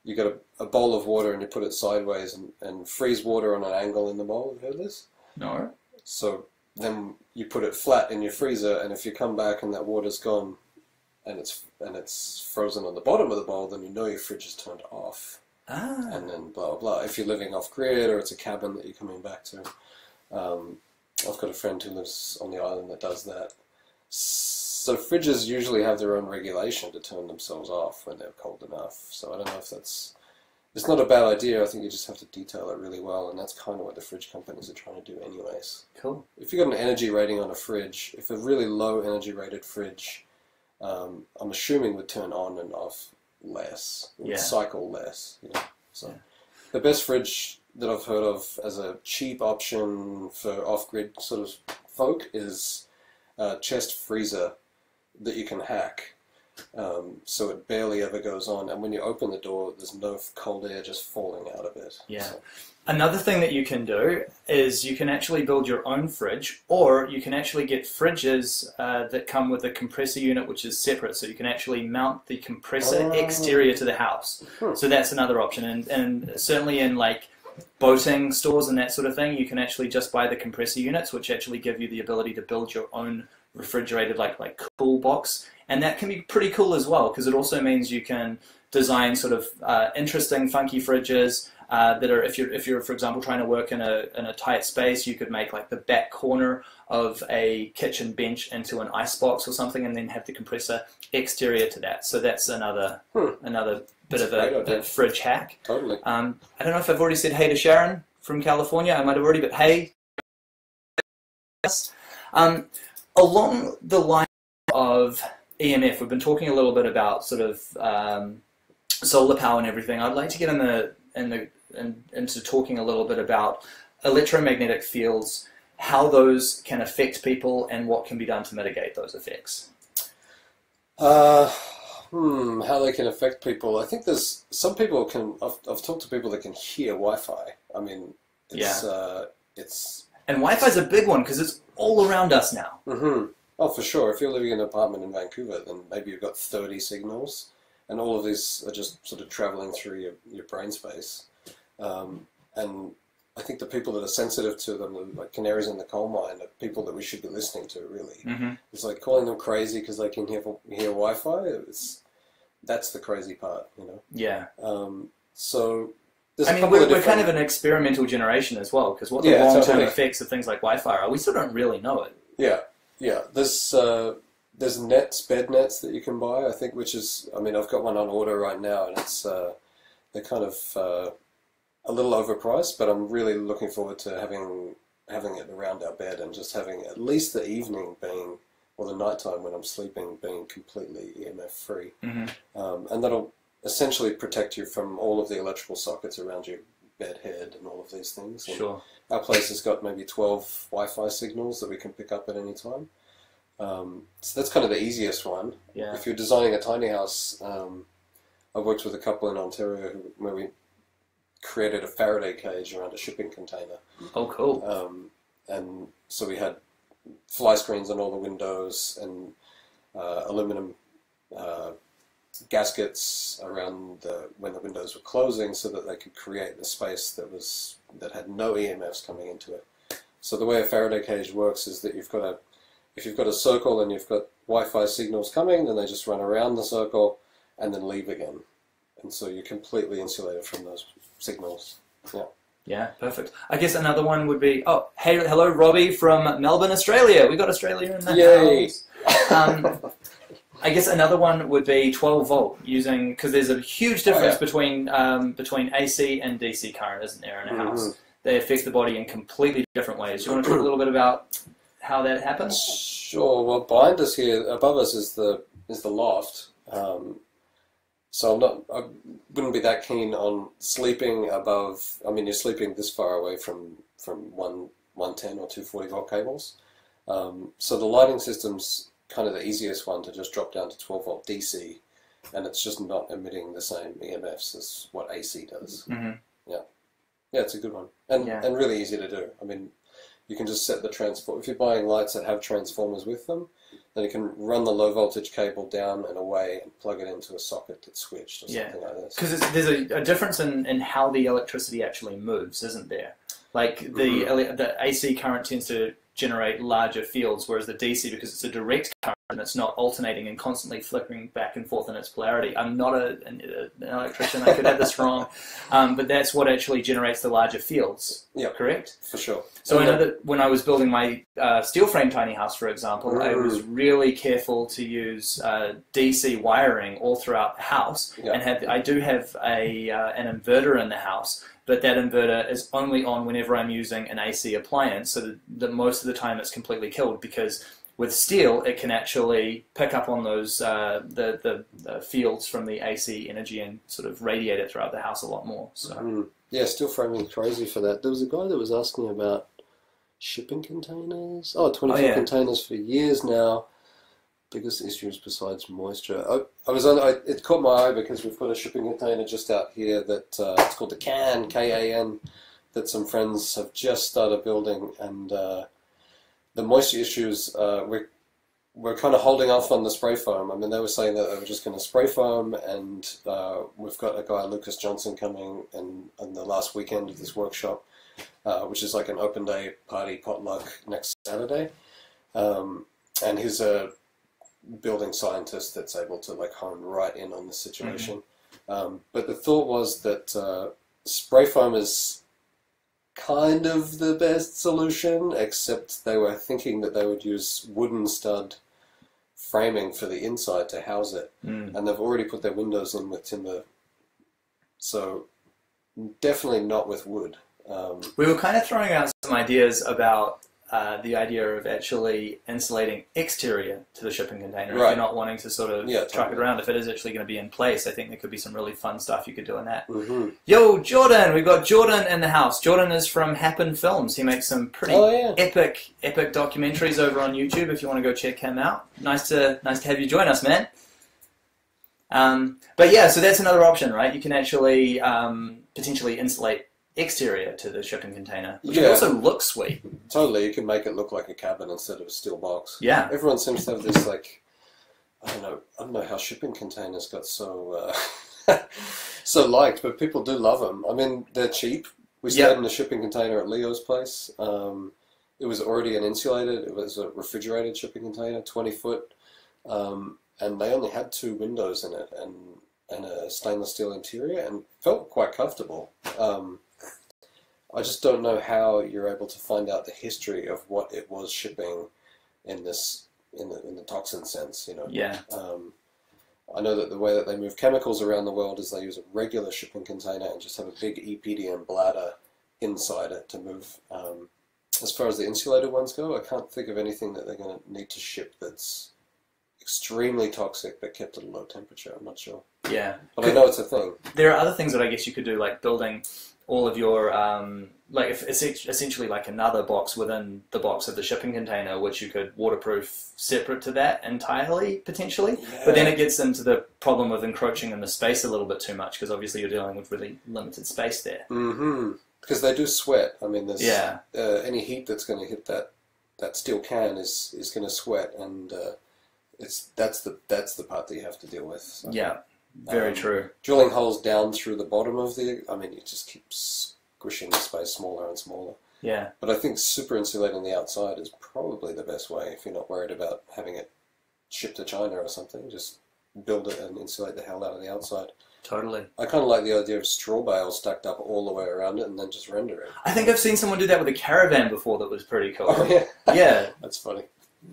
you got a bowl of water and you put it sideways and freeze water on an angle in the bowl. Have you heard this? No. So then you put it flat in your freezer, and if you come back and that water's gone and it's frozen on the bottom of the bowl, then you know your fridge is turned off. And then blah, blah, blah. If you're living off-grid or it's a cabin that you're coming back to. I've got a friend who lives on the island that does that. So fridges usually have their own regulation to turn themselves off when they're cold enough. So I don't know if it's not a bad idea. I think you just have to detail it really well, and that's kind of what the fridge companies are trying to do anyways. Cool. If you've got an energy rating on a fridge, if a really low energy rated fridge, I'm assuming would turn on and off less, would cycle less. You know? So the best fridge that I've heard of as a cheap option for off-grid sort of folk is a chest freezer that you can hack. So it barely ever goes on, and when you open the door, there's no cold air just falling out of it. Yeah. So. Another thing that you can do is you can actually build your own fridge, or you can actually get fridges that come with a compressor unit which is separate, so you can actually mount the compressor exterior to the house. So that's another option, and certainly in like boating stores and that sort of thing, you can actually just buy the compressor units, which actually give you the ability to build your own refrigerated like cool box, and that can be pretty cool as well, because it also means you can design sort of interesting funky fridges that are, if you're for example trying to work in a tight space, you could make like the back corner of a kitchen bench into an ice box or something, and then have the compressor exterior to that. So that's another bit of a fridge hack. Totally. I don't know if I've already said hey to Sharon from California. I might have already, but hey. Along the line of EMF, we've been talking a little bit about sort of solar power and everything. I'd like to get into talking a little bit about electromagnetic fields, how those can affect people, and what can be done to mitigate those effects. How they can affect people. I think there's some people can. I've talked to people that can hear Wi-Fi. I mean, it's and Wi-Fi is a big one because it's all around us now. Oh, for sure. If you're living in an apartment in Vancouver, then maybe you've got 30 signals, and all of these are just sort of traveling through your brain space. And I think the people that are sensitive to them, like canaries in the coal mine, are people that we should be listening to, really. It's like calling them crazy because they can hear Wi-Fi. That's the crazy part, you know? Yeah. So... we're kind of an experimental generation as well, because what the long-term effects of things like Wi-Fi are, we still don't really know it. Yeah. There's there's bed nets that you can buy, I think, which is, I mean, I've got one on order right now, and it's they're kind of a little overpriced, but I'm really looking forward to having it around our bed and just having at least the evening being, or the nighttime when I'm sleeping, being completely EMF free. And that'll essentially protect you from all of the electrical sockets around your bed head and all of these things. And Sure. our place has got maybe 12 Wi-Fi signals that we can pick up at any time. So that's kind of the easiest one. Yeah. If you're designing a tiny house, I've worked with a couple in Ontario where we created a Faraday cage around a shipping container. Oh, cool. And so we had fly screens on all the windows and aluminum gaskets around when the windows were closing, so that they could create the space that had no EMFs coming into it. So the way a Faraday cage works is that if you've got a circle and you've got Wi-Fi signals coming, then they just run around the circle and then leave again. And so you're completely insulated from those signals. Yeah. Yeah, perfect. I guess another one would be, hello, Robbie from Melbourne, Australia. We got Australia in the Yay. house. I guess another one would be 12 volt, because there's a huge difference between AC and DC current, isn't there, in a house? They affect the body in completely different ways. Do you want to talk a little bit about how that happens? Sure. Well, behind us here, above us is the loft. So I wouldn't be that keen on sleeping above. I mean, you're sleeping this far away from 110 or 240 volt cables. So the lighting system's kind of the easiest one to just drop down to 12 volt DC, and it's just not emitting the same EMFs as what AC does. Yeah, it's a good one, and really easy to do. I mean, you can just set the transform. If you're buying lights that have transformers with them, then you can run the low voltage cable down and away and plug it into a socket that's switched or something like this. Because there's a difference in how the electricity actually moves, isn't there? Like the AC current tends to generate larger fields, whereas the DC, because it's a direct current and it's not alternating and constantly flickering back and forth in its polarity. I'm not an electrician, I could have this wrong, but that's what actually generates the larger fields, correct? For sure. So I know that when I was building my steel frame tiny house, for example, I was really careful to use DC wiring all throughout the house, and I do have an inverter in the house, but that inverter is only on whenever I'm using an AC appliance, so that most of the time it's completely killed, because with steel it can actually pick up on those the fields from the AC energy and sort of radiate it throughout the house a lot more. So yeah, steel framing is crazy for that. There was a guy that was asking about shipping containers. 24 containers for years now. Biggest issues besides moisture. It caught my eye because we've got a shipping container just out here that it's called the K-A-N, that some friends have just started building, and the moisture issues, we're kind of holding off on the spray foam. I mean, they were saying that they were just going to spray foam, and we've got a guy, Lucas Johnson, coming on the last weekend of this workshop, which is like an open day party potluck next Saturday, and he's a building scientist that's able to like hone right in on the situation. But the thought was that spray foam is kind of the best solution, except they were thinking that they would use wooden stud framing for the inside to house it, and they've already put their windows in with timber, so definitely not with wood. We were kind of throwing out some ideas about the idea of actually insulating exterior to the shipping container. If you're not wanting to sort of truck it around, if it is actually going to be in place, I think there could be some really fun stuff you could do in that. Yo, Jordan! We've got Jordan in the house. Jordan is from Happen Films. He makes some pretty epic documentaries over on YouTube if you want to go check him out. Nice to have you join us, man. But yeah, so that's another option, right? You can actually potentially insulate exterior to the shipping container, which also looks sweet. Totally, you can make it look like a cabin instead of a steel box. Yeah. Everyone seems to have this, like, I don't know how shipping containers got so so liked, but people do love them. I mean, they're cheap. We stayed in a shipping container at Leo's place. It was already it was a refrigerated shipping container, 20 foot, and they only had 2 windows in it and a stainless steel interior, and felt quite comfortable. I just don't know how you're able to find out the history of what it was shipping in this in the toxin sense, you know. Yeah. I know that the way that they move chemicals around the world is they use a regular shipping container and just have a big EPDM bladder inside it to move. As far as the insulated ones go, I can't think of anything that they're going to need to ship that's extremely toxic but kept at a low temperature. I'm not sure. Yeah. But I know it's a thing. There are other things that I guess you could do, like building all of your, like essentially like another box within the box of the shipping container, which you could waterproof separate to that entirely, potentially. Yeah. But then it gets into the problem of encroaching in the space a little bit too much, because obviously you're dealing with really limited space there. Mm-hmm. Because they do sweat. I mean, there's Yeah. Any heat that's going to hit that steel can is going to sweat, and that's the part that you have to deal with. So. Yeah. Very true. Drilling holes down through the bottom of you just keep squishing the space smaller and smaller. Yeah. But I think super insulating the outside is probably the best way if you're not worried about having it shipped to China or something. Just build it and insulate the hell out of the outside. Totally. I kind of like the idea of straw bales stacked up all the way around it and then just render it. I think I've seen someone do that with a caravan before that was pretty cool. Oh, yeah. Yeah. That's funny.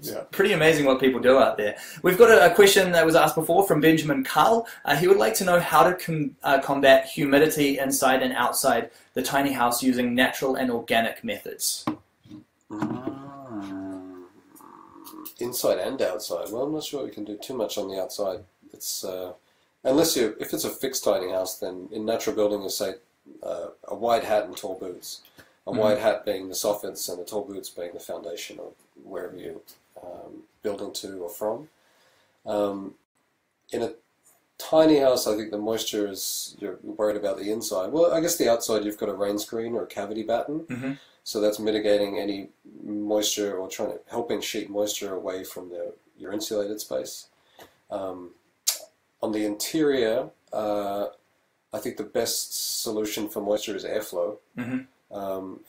Yeah. Pretty amazing what people do out there. We've got a question that was asked before from Benjamin Carl. He would like to know how to combat humidity inside and outside the tiny house using natural and organic methods. Inside and outside. Well, I'm not sure we can do too much on the outside. It's if it's a fixed tiny house, then in natural building you say a wide hat and tall boots. A wide hat being the soffits and the tall boots being the foundation of wherever you building to or from. In a tiny house, I think the moisture you're worried about the inside. Well, I guess the outside you've got a rain screen or a cavity batten, so that's mitigating any moisture or helping sheet moisture away from your insulated space. On the interior, I think the best solution for moisture is airflow.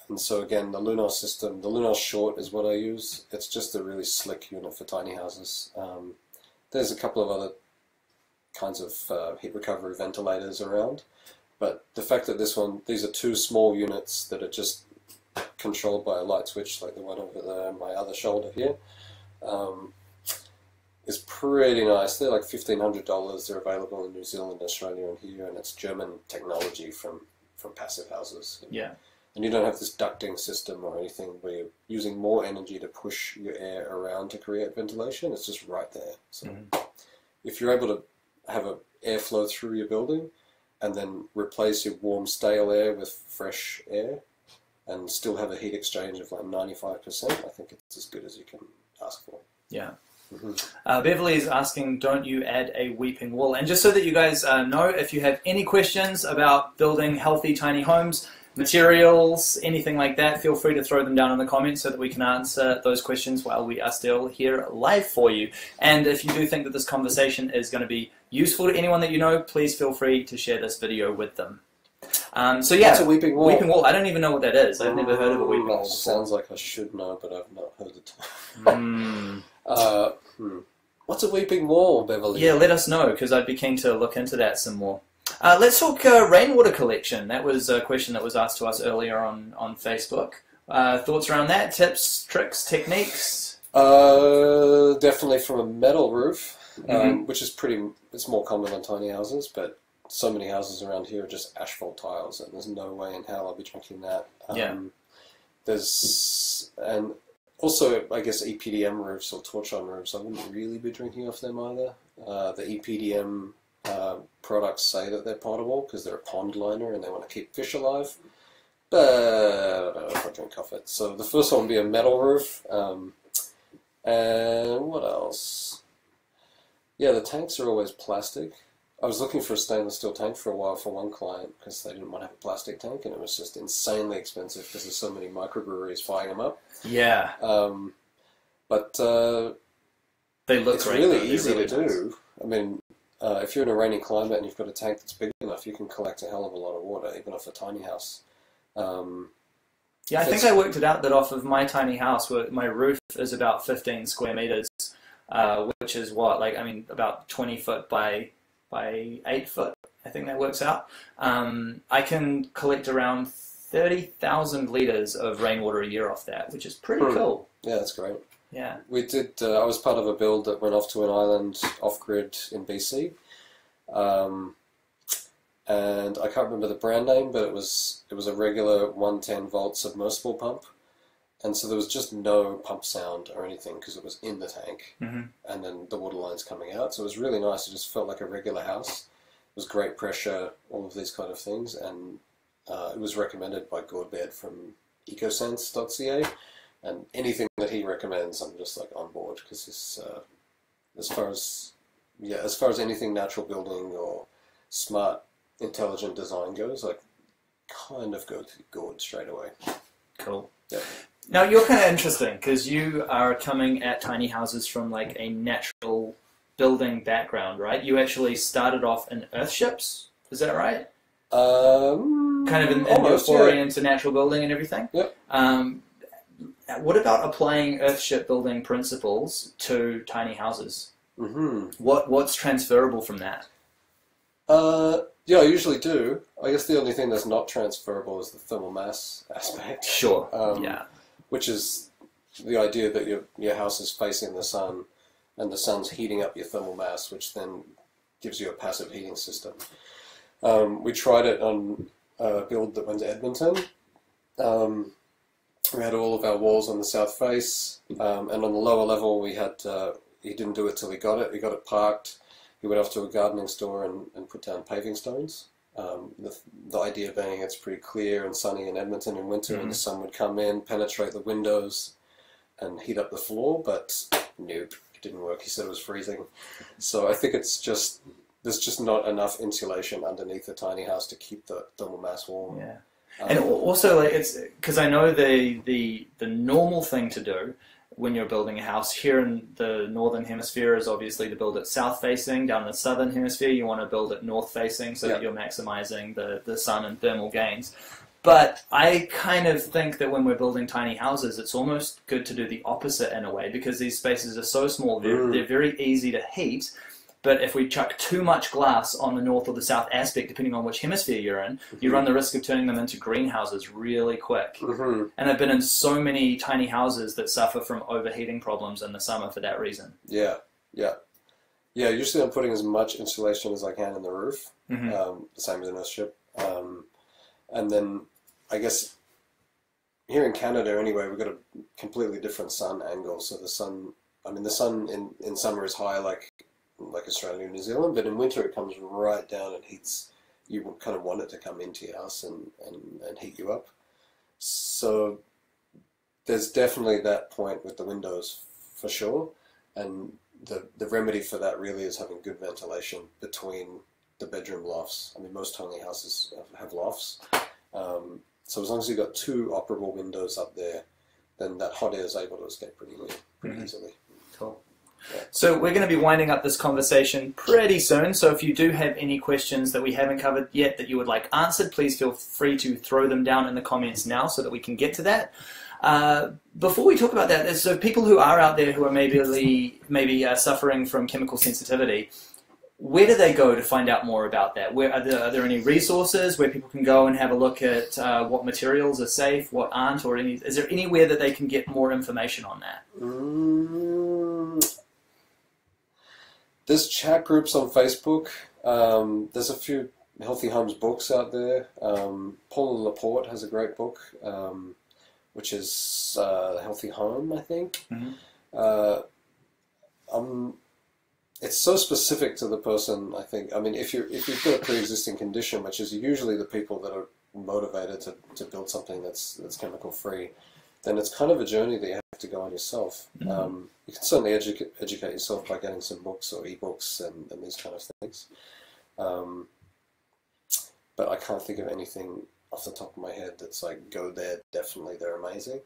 And so again, the Lunar system, the Lunar Short is what I use. It's just a really slick unit for tiny houses. There's a couple of other kinds of heat recovery ventilators around, but the fact that these are two small units that are just controlled by a light switch, like the one over my other shoulder here, is pretty nice. They're like $1,500. They're available in New Zealand, Australia, and here, and it's German technology from passive houses. Yeah. And you don't have this ducting system or anything where you're using more energy to push your air around to create ventilation. It's just right there. So if you're able to have an airflow through your building and then replace your warm, stale air with fresh air and still have a heat exchange of like 95%, I think it's as good as you can ask for. Yeah. Beverly is asking, don't you add a weeping wall? And just so that you guys know, if you have any questions about building healthy tiny homes, materials, anything like that, feel free to throw them down in the comments so that we can answer those questions while we are still here live for you. And if you do think that this conversation is going to be useful to anyone that you know, please feel free to share this video with them. So yeah, What's a weeping wall? Weeping wall. I don't even know what that is. I've never heard of a weeping wall before. Sounds like I should know, but I've not heard the term. What's a weeping wall, Beverly? Yeah, let us know, because I'd be keen to look into that some more. Let's talk rainwater collection. That was a question that was asked to us earlier on Facebook. Thoughts around that? Tips, tricks, techniques? Definitely from a metal roof, which is it's more common on tiny houses, but so many houses around here are just asphalt tiles, and there's no way in hell I'll be drinking that. And also, I guess EPDM roofs or torch-on roofs, I wouldn't really be drinking off them either. The EPDM products say that they're potable because they're a pond liner and they want to keep fish alive, but I don't know if I drink off it. So the first one would be a metal roof. And what else? Yeah, the tanks are always plastic. I was looking for a stainless steel tank for a while for one client because they didn't want to have a plastic tank, and it was just insanely expensive because there's so many microbreweries firing them up. Yeah. But they look it's great, really easy really to nice. do. I mean, if you're in a rainy climate and you've got a tank that's big enough, you can collect a hell of a lot of water, even off a tiny house. Yeah, I think I worked it out that off of my tiny house, where my roof is about 15 square meters, which is what, about 20 foot by 8 foot. I think that works out. I can collect around 30,000 liters of rainwater a year off that, which is pretty cool. Yeah, that's great. Yeah. We did. I was part of a build that went off to an island off-grid in BC, and I can't remember the brand name, but it was a regular 110 volt submersible pump, and so there was just no pump sound or anything because it was in the tank, and then the water lines coming out. So it was really nice. It just felt like a regular house. It was great pressure, all of these kind of things, and it was recommended by Garratt from ecosense.ca, and anything that he recommends, I'm just like on board because it's as far as anything natural building or smart, intelligent design goes, like kind of go to Garratt straight away. Cool. Yeah. Now you're kind of interesting because you are coming at tiny houses from like a natural building background, right? You actually started off in earthships, is that right? Kind of in your foray into natural building and everything? Yep. What about applying earthship building principles to tiny houses? What's transferable from that? Yeah, I usually do. I guess the only thing that's not transferable is the thermal mass aspect. Sure. Yeah. Which is the idea that your house is facing the sun, and the sun's heating up your thermal mass, which then gives you a passive heating system. We tried it on a build that went to Edmonton. We had all of our walls on the south face, and on the lower level we had, he didn't do it till he got it parked. He went off to a gardening store and put down paving stones. The idea being it's pretty clear and sunny in Edmonton in winter, and the sun would come in, penetrate the windows, and heat up the floor, but nope, it didn't work. He said it was freezing. So I think there's just not enough insulation underneath a tiny house to keep the thermal mass warm. Yeah. And also, like, it's because I know the normal thing to do when you're building a house here in the northern hemisphere is obviously to build it south facing. Down in the southern hemisphere, you want to build it north facing so that you're maximizing the sun and thermal gains. But I kind of think that when we're building tiny houses, it's almost good to do the opposite in a way because these spaces are so small, they're very easy to heat. But if we chuck too much glass on the north or the south aspect, depending on which hemisphere you're in, you run the risk of turning them into greenhouses really quick. And I've been in so many tiny houses that suffer from overheating problems in the summer for that reason. Yeah. Usually I'm putting as much insulation as I can in the roof, the same as an earthship. And then I guess here in Canada anyway, we've got a completely different sun angle. So the sun in summer is high like Australia and New Zealand, but in winter it comes right down and heats. You kind of want it to come into your house and heat you up. So there's definitely that point with the windows for sure, and the remedy for that really is having good ventilation between the bedroom lofts. I mean, most tiny houses have lofts, so as long as you've got two operable windows up there, then that hot air is able to escape pretty easily. Cool. So we're going to be winding up this conversation pretty soon, so if you do have any questions that we haven't covered yet that you would like answered, please feel free to throw them down in the comments now so that we can get to that. Before we talk about that, so people who are out there who are maybe suffering from chemical sensitivity, where do they go to find out more about that? Are there any resources where people can go and have a look at what materials are safe, what aren't, or is there anywhere that they can get more information on that? There's chat groups on Facebook. There's a few Healthy Homes books out there. Paul Laporte has a great book, which is Healthy Home, I think. It's so specific to the person, I think. I mean, if you've got a pre-existing condition, which is usually the people that are motivated to build something that's chemical free, then it's kind of a journey that you have to go on yourself. You can certainly educate yourself by getting some books or ebooks and these kind of things. But I can't think of anything off the top of my head that's like, go there, definitely, they're amazing.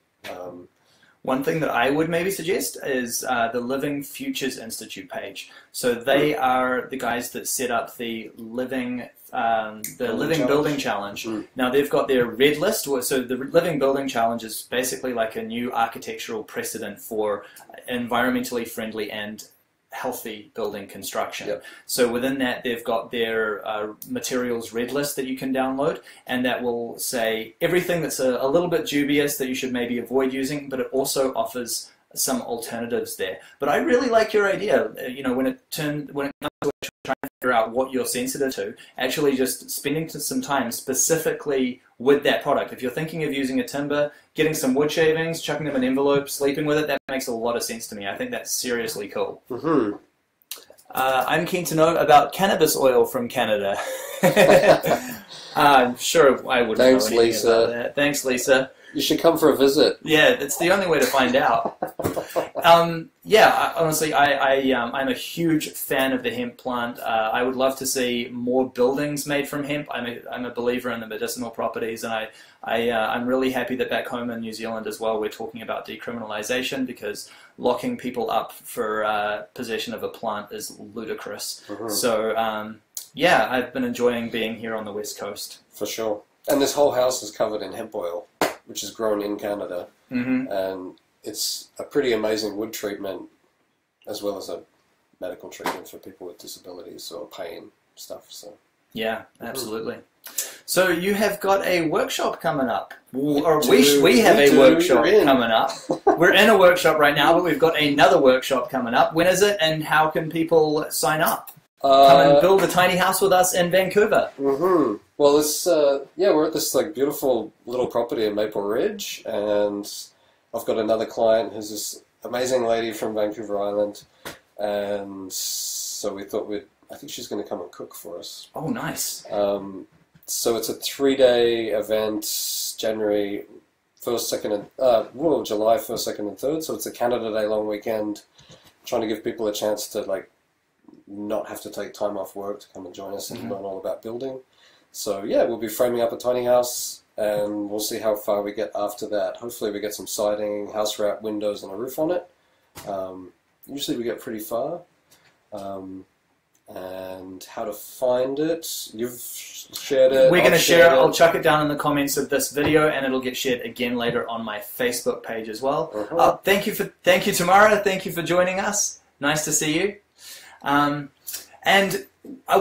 One thing that I would maybe suggest is the Living Futures Institute page. So they are the guys that set up the Living Building Challenge. Now they've got their red list. So the Living Building Challenge is basically like a new architectural precedent for environmentally friendly and healthy building construction. So within that, they've got their materials red list that you can download, and that will say everything that's a little bit dubious that you should maybe avoid using, but it also offers some alternatives there. But I really like your idea. You know, when it comes to trying to figure out what you're sensitive to, actually just spending some time specifically with that product. If you're thinking of using a timber, getting some wood shavings, chucking them in envelopes, sleeping with it, that makes a lot of sense to me. I think that's seriously cool. Mm-hmm. I'm keen to know about cannabis oil from Canada. I'm sure I wouldn't know anything Lisa. about that. Thanks, Lisa. You should come for a visit. Yeah, it's the only way to find out. Honestly, I'm a huge fan of the hemp plant. I would love to see more buildings made from hemp. I'm a believer in the medicinal properties, and I'm really happy that back home in New Zealand as well, we're talking about decriminalization, because locking people up for possession of a plant is ludicrous. Mm-hmm. So, I've been enjoying being here on the West Coast. For sure. And this whole house is covered in hemp oil, which is grown in Canada. Mm-hmm. And it's a pretty amazing wood treatment, as well as a medical treatment for people with disabilities or pain stuff. So yeah, absolutely. So you have got a workshop coming up, or We we have a do. workshop We're in. coming up. We're in a workshop right now, but we've got another workshop coming up. When is it, and how can people sign up? Come and build a tiny house with us in Vancouver. Mm-hmm. Well, we're at this like beautiful little property in Maple Ridge, and I've got another client who's this amazing lady from Vancouver Island, and so we thought I think she's going to come and cook for us. Oh, nice. So it's a 3-day event, January 1st, 2nd, and July 1st, 2nd, and 3rd. So it's a Canada Day long weekend, trying to give people a chance to like not have to take time off work to come and join us and learn all about building. So yeah, we'll be framing up a tiny house, and we'll see how far we get after that. Hopefully we get some siding, house wrap, windows, and a roof on it. Usually we get pretty far. And how to find it, you've shared it. We're going to share it. I'll chuck it down in the comments of this video, and it'll get shared again later on my Facebook page as well. Uh-huh. Thank you, Tamara. Thank you for joining us. Nice to see you. And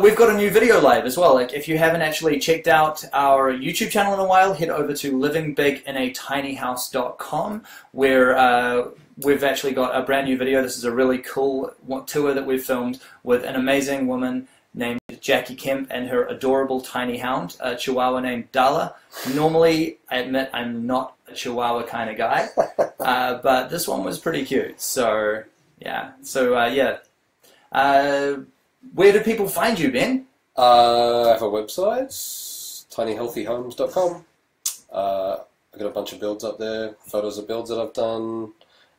we've got a new video live as well. Like, if you haven't actually checked out our YouTube channel in a while, head over to livingbiginatinyhouse.com, where we've actually got a brand new video. This is a really cool tour that we've filmed with an amazing woman named Jackie Kemp and her adorable tiny hound, a Chihuahua named Dala. Normally, I admit I'm not a Chihuahua kind of guy, but this one was pretty cute. So, yeah. Where do people find you, Ben? I have a website, tinyhealthyhomes.com. I've got a bunch of builds up there, photos of builds that I've done,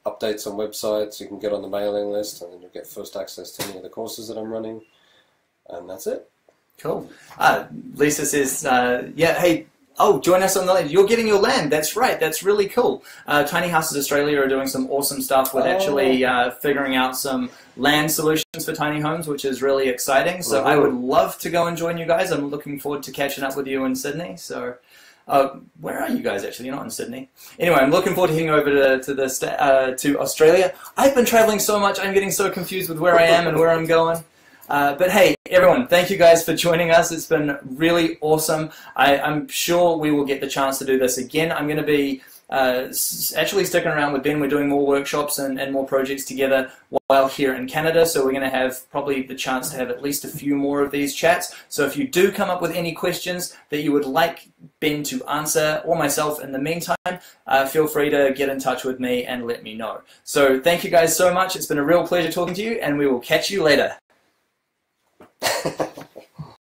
updates on websites. You can get on the mailing list, and then you'll get first access to any of the courses that I'm running. And that's it. Cool. Lisa says, hey, join us on the land. You're getting your land. That's right. That's really cool. Tiny Houses Australia are doing some awesome stuff with actually figuring out some land solutions for tiny homes, which is really exciting. So I would love to go and join you guys. I'm looking forward to catching up with you in Sydney. So where are you guys actually? You're not in Sydney. Anyway, I'm looking forward to heading over to Australia. I've been traveling so much, I'm getting so confused with where I am and where I'm going. But hey, everyone, thank you guys for joining us. It's been really awesome. I'm sure we will get the chance to do this again. I'm going to be actually sticking around with Ben. We're doing more workshops and more projects together while here in Canada, so we're going to have probably the chance to have at least a few more of these chats. So if you do come up with any questions that you would like Ben to answer, or myself in the meantime, feel free to get in touch with me and let me know. So thank you guys so much. It's been a real pleasure talking to you, and we will catch you later.